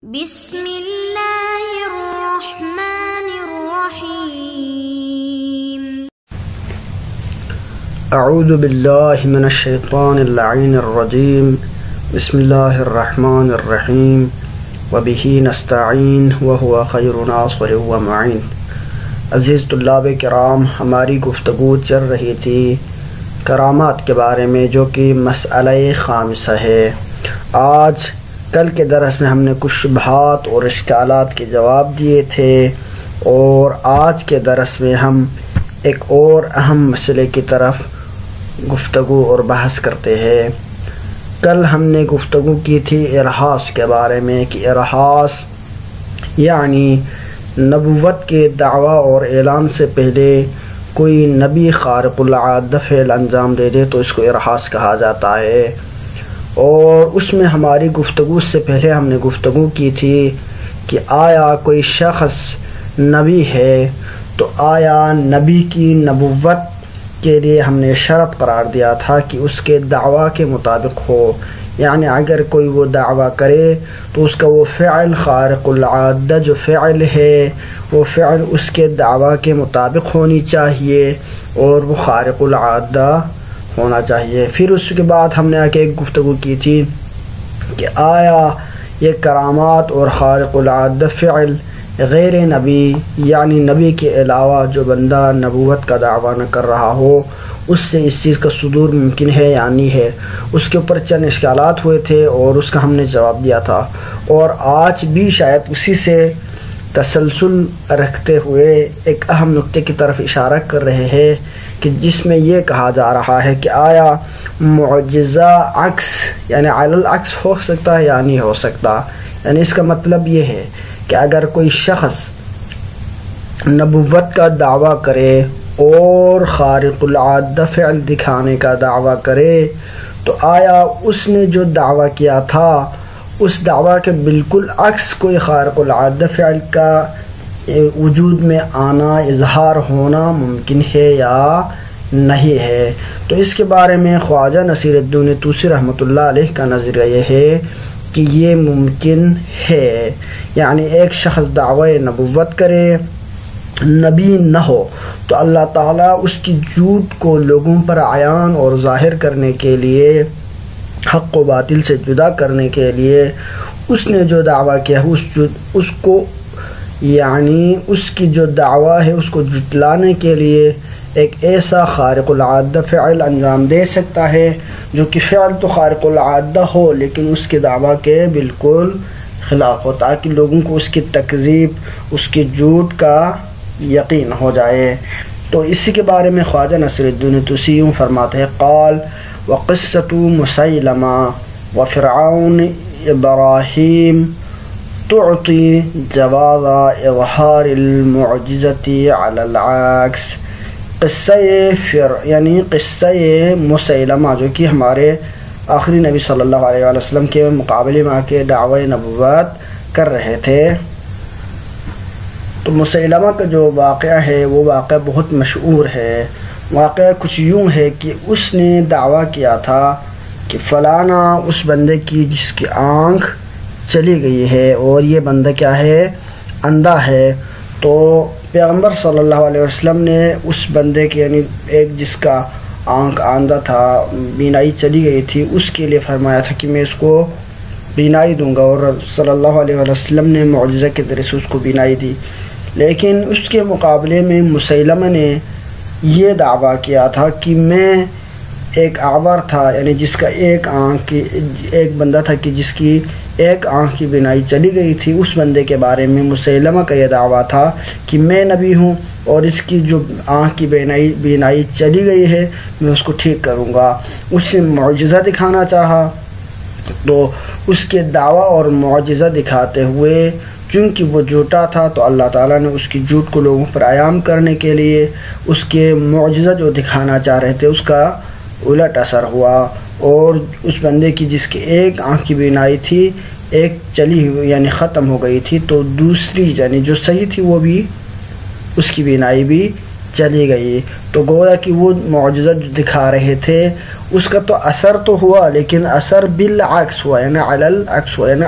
بسم اللہ الرحمن الرحیم۔ اعوذ باللہ من الشیطان اللعین الرجیم۔ بسم اللہ الرحمن الرحیم وبہ نستعین وہو خیر ناصر ومعین۔ عزیز طلاب کرام، ہماری گفتگو چل رہی تھی کرامات کے بارے میں، جو کہ مسئلہ خامسہ ہے۔ آج کل کے درس میں ہم نے کچھ شبہات اور اشکالات کے جواب دیے تھے، اور آج کے درس میں ہم ایک اور اہم مسئلے کی طرف گفتگو اور بحث کرتے ہیں۔ کل ہم نے گفتگو کی تھی ارہاس کے بارے میں، کہ ارہاس یعنی نبوت کے دعویٰ اور اعلان سے پہلے کوئی نبی خارق العادہ فعل انجام دے دے تو اس کو ارہاس کہا جاتا ہے۔ اور اس میں ہماری گفتگو سے پہلے ہم نے گفتگو کی تھی کہ آیا کوئی شخص نبی ہے تو آیا نبی کی نبوت کے لیے ہم نے شرط قرار دیا تھا کہ اس کے دعویٰ کے مطابق ہو، یعنی اگر کوئی وہ دعویٰ کرے تو اس کا وہ فعل خارق العادہ جو فعل ہے وہ فعل اس کے دعویٰ کے مطابق ہونی چاہیے اور وہ خارق العادہ ہونا چاہیے۔ پھر اس کے بعد ہم نے آگے ایک گفتگو کی تھی کہ آیا یہ کرامات اور خارق العادہ فعل غیر نبی یعنی نبی کے علاوہ جو بندہ نبوت کا دعویٰ نہ کر رہا ہو اس سے اس چیز کا صدور ممکن ہے یا نہیں ہے، اس کے اوپر چند اشکالات ہوئے تھے اور اس کا ہم نے جواب دیا تھا۔ اور آج بھی شاید اسی سے تسلسل رکھتے ہوئے ایک اہم نقطے کی طرف اشارہ کر رہے ہیں کہ جس میں یہ کہا جا رہا ہے کہ آیا معجزہ عکس یعنی علی العکس ہو سکتا ہے یا نہیں ہو سکتا۔ یعنی اس کا مطلب یہ ہے کہ اگر کوئی شخص نبوت کا دعویٰ کرے اور خارق العادہ فعل دکھانے کا دعویٰ کرے تو آیا اس نے جو دعویٰ کیا تھا اس دعویٰ کے بالکل عکس کوئی خارق العادہ فعل کا وجود میں آنا اظہار ہونا ممکن ہے یا نہیں ہے۔ تو اس کے بارے میں خواجہ نصیر الدین طوسی رحمۃ اللہ علیہ کا نظریہ یہ ہے کہ یہ ممکن ہے، یعنی ایک شخص دعوی نبوت کرے نبی نہ ہو تو اللہ تعالیٰ اس کی جھوٹ کو لوگوں پر عیان اور ظاہر کرنے کے لیے، حق و باطل سے جدا کرنے کے لیے اس نے جو دعویٰ کیا ہے اس کو یعنی اس کی جو دعویٰ ہے اس کو جھٹلانے کے لیے ایک ایسا خارق العادہ فعل انجام دے سکتا ہے جو کہ فعل تو خارق العادہ ہو لیکن اس کے دعویٰ کے بالکل خلاف ہو، تاکہ لوگوں کو اس کی تکذیب، اس کی جھوٹ کا یقین ہو جائے۔ تو اسی کے بارے میں خواجہ نصیر الدین طوسی یوں فرماتے ہیں: قال وقصۃ مسیلمہ وفرعون ابراہیم تعطی جواز اظہار المعجزۃ علی العکس۔ قصہ مسیلمہ جو کہ ہمارے آخری نبی صلی اللہ علیہ وسلم کے مقابلے میں آ کے دعوی نبوت کر رہے تھے، تو مسیلمہ کا جو واقعہ ہے وہ واقعہ بہت مشہور ہے۔ واقعہ کچھ یوں ہے کہ اس نے دعویٰ کیا تھا کہ فلانا اس بندے کی جس کی آنکھ چلی گئی ہے اور یہ بندہ کیا ہے، اندھا ہے۔ تو پیغمبر صلی اللہ علیہ وسلم نے اس بندے کے یعنی ایک جس کا آنکھ اندھا تھا، بینائی چلی گئی تھی، اس کے لیے فرمایا تھا کہ میں اس کو بینائی دوں گا، اور صلی اللہ علیہ وسلم نے معجزہ کے ذریعے سے اس کو بینائی دی۔ لیکن اس کے مقابلے میں مسیلمہ نے یہ دعویٰ کیا تھا کہ میں ایک اعور تھا، یعنی جس کا ایک بندہ تھا کہ جس کی ایک آنکھ کی بینائی چلی گئی تھی، اس بندے کے بارے میں مسیلمہ کا یہ دعویٰ تھا کہ میں نبی ہوں اور اس کی جو آنکھ کی بینائی چلی گئی ہے میں اس کو ٹھیک کروں گا۔ اس نے معجزہ دکھانا چاہا، تو اس کے دعویٰ اور معجزہ دکھاتے ہوئے چونکہ وہ جھوٹا تھا تو اللہ تعالیٰ نے اس کی جھوٹ کو لوگوں پر عیان کرنے کے لیے اس کے معجزہ جو دکھانا چاہ رہے تھے اس کا الٹ اثر ہوا، اور اس بندے کی جس کی ایک آنکھ کی بینائی تھی ایک چلی ہوئی یعنی ختم ہو گئی تھی، تو دوسری یعنی جو صحیح تھی وہ بھی اس کی بینائی بھی چلی گئی۔ تو گویا کہ وہ معجزہ جو دکھا رہے تھے اس کا تو اثر تو ہوا لیکن اثر بالعکس ہوا، یعنی علی العکس ہوا، یعنی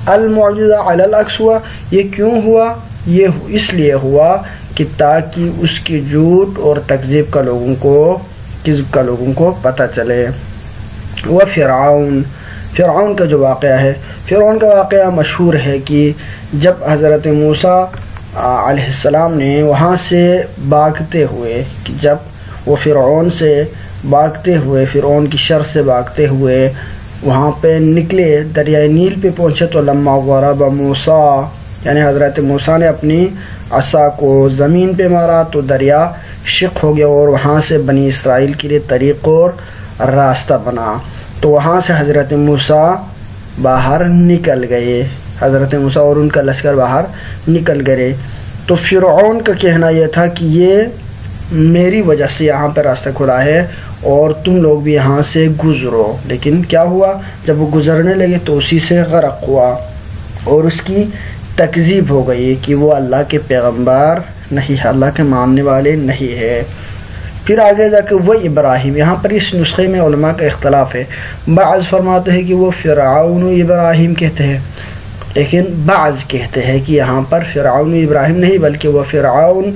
المعجزہ علی العکس ہوا، یہ کیوں ہوا؟ یہ اس لیے ہوا کہ تاکہ اس کی جھوٹ اور تکذیب کا لوگوں کو پتہ چلے۔ وہ فرعون کا جو واقعہ ہے، فرعون کا واقعہ مشہور ہے کہ جب حضرت موسیٰ علیہ السلام نے وہاں سے بھاگتے ہوئے، کہ جب وہ فرعون سے بھاگتے ہوئے، فرعون کی شر سے بھاگتے ہوئے وہاں پہ نکلے، دریائے نیل پہ پہنچے تو لما ضرب موسیٰ، یعنی حضرت موسیٰ نے اپنی عصا کو زمین پہ مارا تو دریا شق ہو گیا اور وہاں سے بنی اسرائیل کے لیے طریق اور راستہ بنا۔ تو وہاں سے حضرت موسیٰ باہر نکل گئے، حضرت موسیٰ اور ان کا لشکر باہر نکل گئے۔ تو فرعون کا کہنا یہ تھا کہ یہ میری وجہ سے یہاں پہ راستہ کھلا ہے اور تم لوگ بھی یہاں سے گزرو، لیکن کیا ہوا؟ جب وہ گزرنے لگے تو اسی سے غرق ہوا اور اس کی تکذیب ہو گئی کہ وہ اللہ کے پیغمبر نہیں ہے، اللہ کے ماننے والے نہیں ہے۔ پھر آگے جا کے وہ ابراہیم، یہاں پر اس نسخے میں علماء کا اختلاف ہے، بعض فرماتے ہیں کہ وہ فرعون و ابراہیم کہتے ہیں، لیکن بعض کہتے ہیں کہ یہاں پر فرعون و ابراہیم نہیں بلکہ وہ فرعون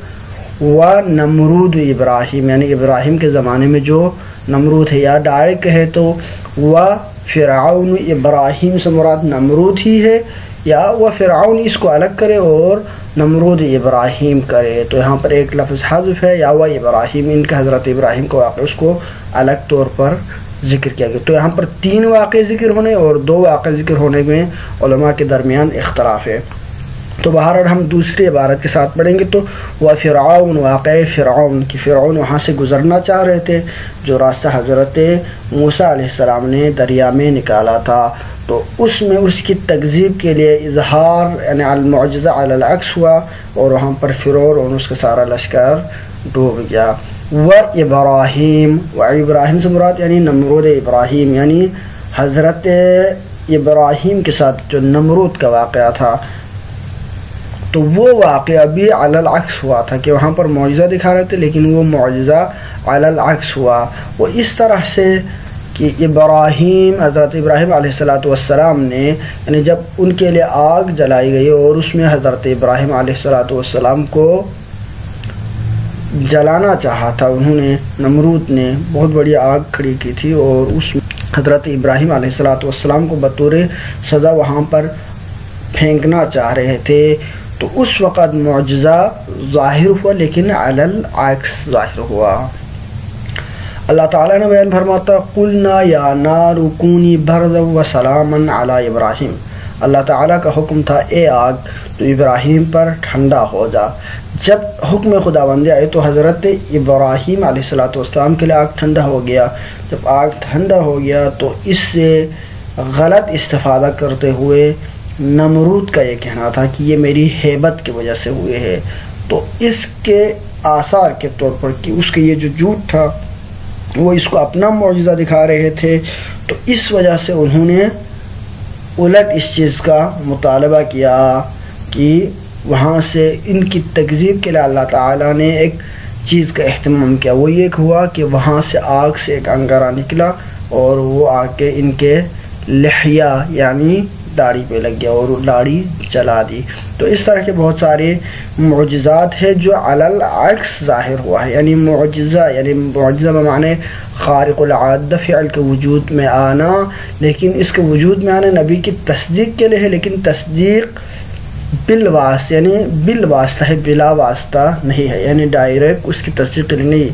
و نمرود و ابراہیم، یعنی ابراہیم کے زمانے میں جو نمرود ہے، یا ڈائریکٹ کہے تو وہ فرعون و ابراہیم سے مراد نمرود ہی ہے، یا وہ فرعون اس کو الگ کرے اور نمرود ابراہیم کرے، تو یہاں پر ایک لفظ حذف ہے، یا وہ ابراہیم، ان کا حضرت ابراہیم کا واقعہ اس کو الگ طور پر ذکر کیا گیا۔ تو یہاں پر 3 واقع ذکر ہونے اور 2 واقع ذکر ہونے میں علماء کے درمیان اختلاف ہے۔ تو بہرحال ہم دوسری عبارت کے ساتھ پڑھیں گے تو وہ فرعون، واقع فرعون کہ فرعون وہاں سے گزرنا چاہ رہے تھے، جو راستہ حضرت موسیٰ علیہ السلام نے دریا میں نکالا تھا، تو اس میں اس کی تکذیب کے لیے اظہار یعنی المعجزہ علی العکس ہوا اور وہاں پر فرعون اور اس کا سارا لشکر ڈوب گیا۔ و ابراہیم سے مراد یعنی نمرود ابراہیم، یعنی حضرت ابراہیم کے ساتھ جو نمرود کا واقعہ تھا تو وہ واقعہ بھی علی العکس ہوا تھا کہ وہاں پر معجزہ دکھا رہے تھے، لیکن وہ معجزہ علی العکس ہوا۔ وہ اس طرح سے کہ حضرت ابراہیم علیہ السلام نے، یعنی جب ان کے لیے آگ جلائی گئی اور اس میں حضرت ابراہیم علیہ السلام کو جلانا چاہا تھا، انہوں نے، نمرود نے بہت بڑی آگ کھڑی کی تھی اور اس میں حضرت ابراہیم علیہ السلام کو بطور سزا وہاں پر پھینکنا چاہ رہے تھے، تو اس وقت معجزہ ظاہر ہوا لیکن علی العکس ظاہر ہوا۔ اللہ تعالیٰ نے بیان فرماتا قلنا یا نار کونی بردا وسلاما علی ابراہیم، اللہ تعالیٰ کا حکم تھا اے آگ تو ابراہیم پر ٹھنڈا ہو جا۔ جب حکم خداوندی آئے تو حضرت ابراہیم علیہ السلام کے لیے آگ ٹھنڈا ہو گیا۔ جب آگ ٹھنڈا ہو گیا تو اس سے غلط استفادہ کرتے ہوئے نمرود کا یہ کہنا تھا کہ یہ میری ہیبت کی وجہ سے ہوئے ہے، تو اس کے آثار کے طور پر کہ اس کے یہ جو جھوٹ تھا وہ اس کو اپنا معجزہ دکھا رہے تھے، تو اس وجہ سے انہوں نے الٹ اس چیز کا مطالبہ کیا کہ وہاں سے ان کی تکذیب کے لیے اللہ تعالیٰ نے ایک چیز کا اہتمام کیا۔ وہ یہ ہوا کہ وہاں سے آگ سے ایک انگارہ نکلا اور وہ آ کے ان کے لحیہ یعنی داڑھی پہ لگ گیا اور داڑھی جلا دی۔ تو اس طرح کے بہت سارے معجزات ہیں جو علی العکس ظاہر ہوا ہے، یعنی معجزہ بمعنی خارق العادہ، فعل کے وجود میں آنا، لیکن اس کے وجود میں آنا نبی کی تصدیق کے لیے ہے، لیکن تصدیق بالواسطہ یعنی بالواسطہ ہے، بلا واسطہ نہیں ہے، یعنی ڈائریکٹ اس کی تصدیق نہیں،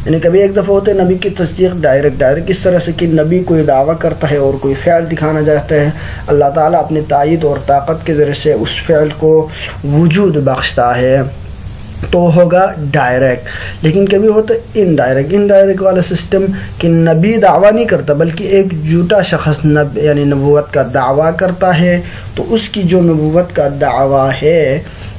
یعنی کبھی ایک دفعہ ہوتے نبی کی تصدیق ڈائریکٹ اس طرح سے کہ نبی کوئی دعویٰ کرتا ہے اور کوئی فعل دکھانا چاہتا ہے، اللہ تعالیٰ اپنی تائید اور طاقت کے ذریعے سے اس فعل کو وجود بخشتا ہے تو ہوگا ڈائریکٹ، لیکن کبھی ہوتا انڈائریکٹ والا سسٹم کہ نبی دعویٰ نہیں کرتا بلکہ ایک جھوٹا شخص یعنی نبوت کا دعویٰ کرتا ہے، تو اس کی جو نبوت کا دعویٰ ہے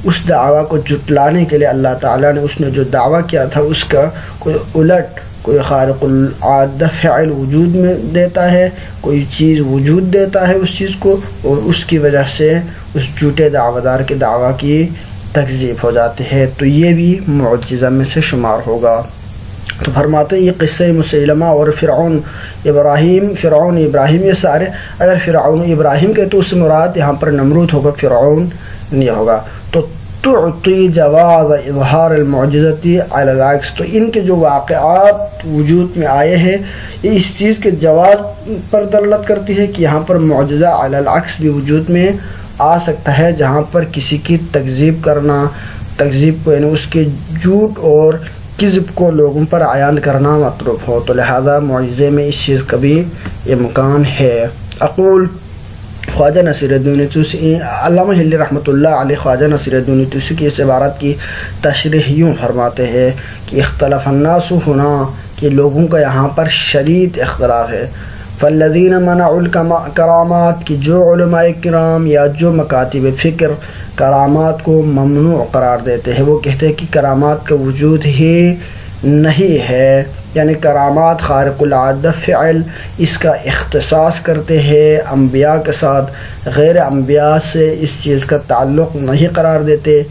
اس دعویٰ کو جھٹلانے کے لیے اللہ تعالیٰ نے اس نے جو دعویٰ کیا تھا اس کا کوئی الٹ، کوئی خارق العادہ فعل وجود میں دیتا ہے، کوئی چیز وجود دیتا ہے اس چیز کو، اور اس کی وجہ سے اس جھوٹے دعویدار کے دعویٰ کی تکذیب ہو جاتی ہے، تو یہ بھی معجزہ میں سے شمار ہوگا۔ تو فرماتے ہیں یہ قصہ مسیلمہ اور فرعون ابراہیم یہ سارے، اگر فرعون ابراہیم کے تو اس سے مراد یہاں پر نمرود ہوگا، فرعون نہیں ہوگا۔ تو تعطی جواز اظہار المعجزتی علی العکس، تو ان کے جو واقعات وجود میں آئے ہیں یہ اس چیز کے جواز پر دلالت کرتی ہے کہ یہاں پر معجزہ علی العکس بھی وجود میں آ سکتا ہے، جہاں پر کسی کی تکذیب کرنا، تکذیب کو یعنی اس کے جھوٹ اور کذب کو لوگوں پر عیان کرنا مطلوب ہو، تو لہذا معجزے میں اس چیز کا بھی یہ مکان ہے۔ اقول خواجہ نصیر الدین طوسی، علامہ ہلی رحمۃ اللہ علیہ خواجہ نصیر الدین طوسی کی اس عبارت کی تشریح یوں فرماتے ہیں کہ اختلف الناس ہونا، کہ لوگوں کا یہاں پر شدید اختلاف ہے۔ فالذین منعوا الکرامات، کہ جو علماء کرام یا جو مکاتب فکر کرامات کو ممنوع قرار دیتے ہیں، وہ کہتے ہیں کہ کرامات کا وجود ہی نہیں ہے، یعنی کرامات خارق العادہ فعل، اس کا اختصاص کرتے ہیں انبیاء کے ساتھ، غیر انبیاء سے اس چیز کا تعلق نہیں قرار دیتے،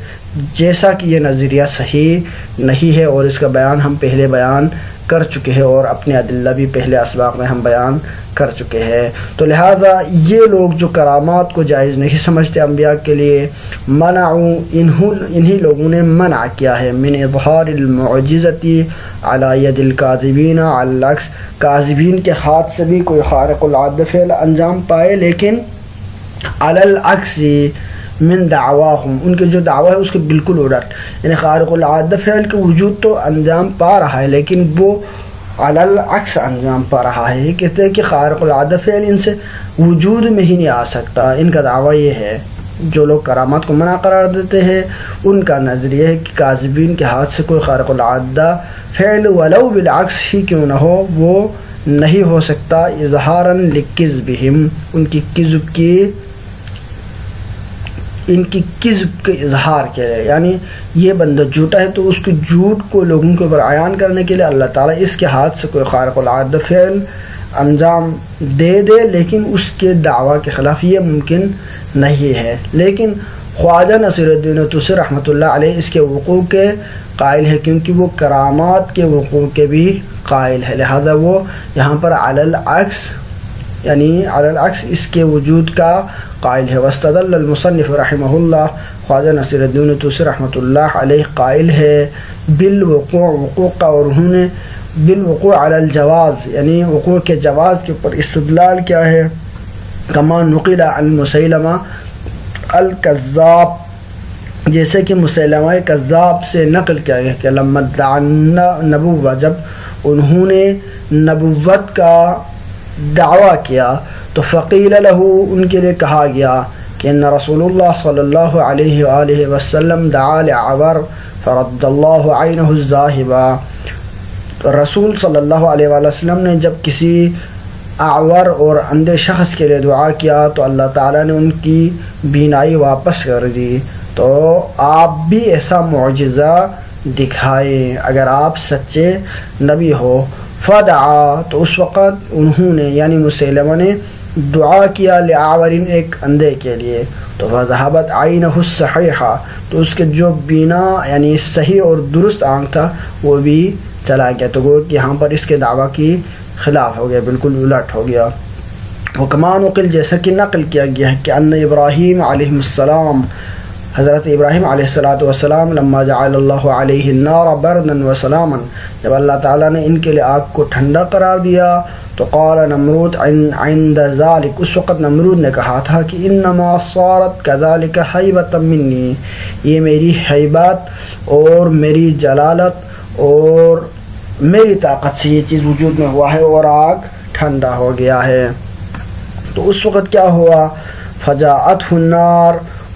جیسا کہ یہ نظریہ صحیح نہیں ہے، اور اس کا بیان ہم پہلے بیان کر چکے ہیں، اور اپنے ادلہ بھی پہلے اسباق میں ہم بیان کر چکے ہیں۔ تو لہذا یہ لوگ جو کرامات کو جائز نہیں سمجھتے انبیاء کے لیے، منعوا، انہی لوگوں نے منع کیا ہے، من اظہار المعجزتی علی ید الکاذبین علی العکس، کاذبین کے ہاتھ سے بھی کوئی خارق العادہ فعل انجام پائے، لیکن علی العکس من دعواہم، ان کے جو دعویٰ ہے اس کے بالکل الٹ، یعنی خارق العادہ فعل کے وجود تو انجام پا رہا ہے لیکن وہ علی العکس انجام پا رہا ہے۔ یہ کہتے ہیں کہ خارق العادہ فعل ان سے وجود میں ہی نہیں آ سکتا، ان کا دعویٰ یہ ہے۔ جو لوگ کرامات کو منع قرار دیتے ہیں ان کا نظریہ ہے کہ کاذبین کے ہاتھ سے کوئی خارق العادہ فعل ولو بالعکس ہی کیوں نہ ہو وہ نہیں ہو سکتا، اظہاراً لکذبہم، ان کی کذب کے اظہار کے لیے، یعنی یہ بندہ جھوٹا ہے تو اس کے جھوٹ کو لوگوں کے اوپر عیان کرنے کے لیے اللہ تعالیٰ اس کے ہاتھ سے کوئی خارق العادہ فعل انجام دے دے، لیکن اس کے دعویٰ کے خلاف یہ ممکن نہیں ہے۔ لیکن خواجہ نصیر الدین طوسی رحمۃ اللہ علیہ اس کے وقوع کے قائل ہے، کیونکہ وہ کرامات کے وقوع کے بھی قائل ہے، لہذا وہ یہاں پر علی العکس، یعنی علی العکس اس کے وجود کا قائل ہے۔ واستدل المصنف رحمہ اللہ، خواجہ نصیر الدین طوسی رحمۃ اللہ علیہ قائل ہے بالوقوع، وقوع کا، اور انہوں نے بالوقوع علی الجواز، یعنی وقوع کے جواز کے اوپر استدلال کیا ہے، کما نقل عن مسیلمہ الکذاب، جیسے کہ مسیلمہ کذاب سے نقل کیا گیا کہ لما ادعا النبوہ، جب انہوں نے نبوت کا دعویٰ کیا تو فقیل لہ، ان کے لیے کہا گیا کہ ان رسول اللہ صلی اللہ علیہ وآلہ وسلم دعا لعور فرد اللہ عینہ الذاہبہ، رسول صلی اللہ علیہ وآلہ وسلم نے جب کسی اعور اور اندھے شخص کے لیے دعا کیا تو اللہ تعالیٰ نے ان کی بینائی واپس کر دی، تو آپ بھی ایسا معجزہ دکھائیں اگر آپ سچے نبی ہو۔ فدعا، تو اس وقت انہوں نے یعنی مسیلمہ نے دعا کیا لعورن، ایک اندھے کے لیے، تو فذهبت عینہ الصحیحہ، تو اس کے جو بینا یعنی صحیح اور درست آنکھ تھا وہ بھی چلا گیا، تو وہ یہاں پر اس کے دعویٰ کی خلاف ہو گیا، بالکل الٹ ہو گیا۔ وکما نقل، جیسا کہ نقل کیا گیا ہے کہ ان ابراہیم علیہ السلام، حضرت ابراہیم علیہ السلام لما جعل اللہ علیہ النار بردا وسلاما، جب اللہ تعالیٰ نے ان کے لیے آگ کو ٹھنڈا قرار دیا تو قال نمرود عند ذلك، اس وقت نمرود نے کہا تھا کہ انما صارت كذلك حیبۃ منی، یہ میری حیبت اور میری جلالت اور میری طاقت سے یہ چیز وجود میں ہوا ہے اور آگ ٹھنڈا ہو گیا ہے۔ تو اس وقت کیا ہوا، فجاءته النار،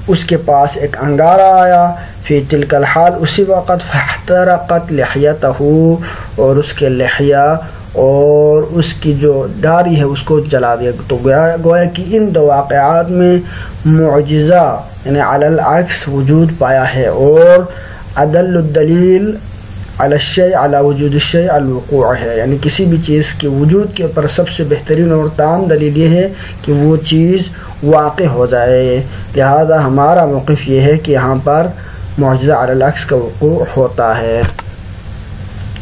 اس کے پاس ایک انگارہ آیا، فی تلک الحال، اسی وقت، فاحترقت لحیتہ، اور اس کے لحیہ اور اس کی جو داڑھی ہے اس کو جلا دیا۔ تو گویا کہ ان دو واقعات میں معجزہ یعنی علی العکس وجود پایا ہے، اور ادل الدلیل علی الشیء علی وجود الشیء الوقوع ہے، یعنی کسی بھی چیز کے وجود کے اوپر سب سے بہترین اور تام دلیل یہ ہے کہ وہ چیز واقع ہو جائے، لہذا ہمارا موقف یہ ہے کہ یہاں پر معجزہ علی العکس کا وقوع ہوتا ہے۔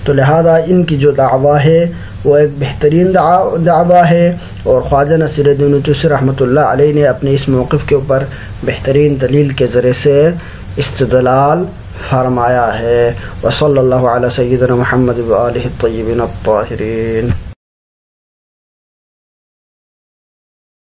تو لہذا ان کی جو دعویٰ ہے وہ ایک بہترین دعویٰ ہے، اور خواجہ نصیر الدین توسی رحمۃ اللہ علیہ نے اپنے اس موقف کے اوپر بہترین دلیل کے ذریعے سے استدلال فرمایا ہے۔ وصلی اللہ علی سیدنا محمد وآلہ الطیبین الطاہرین۔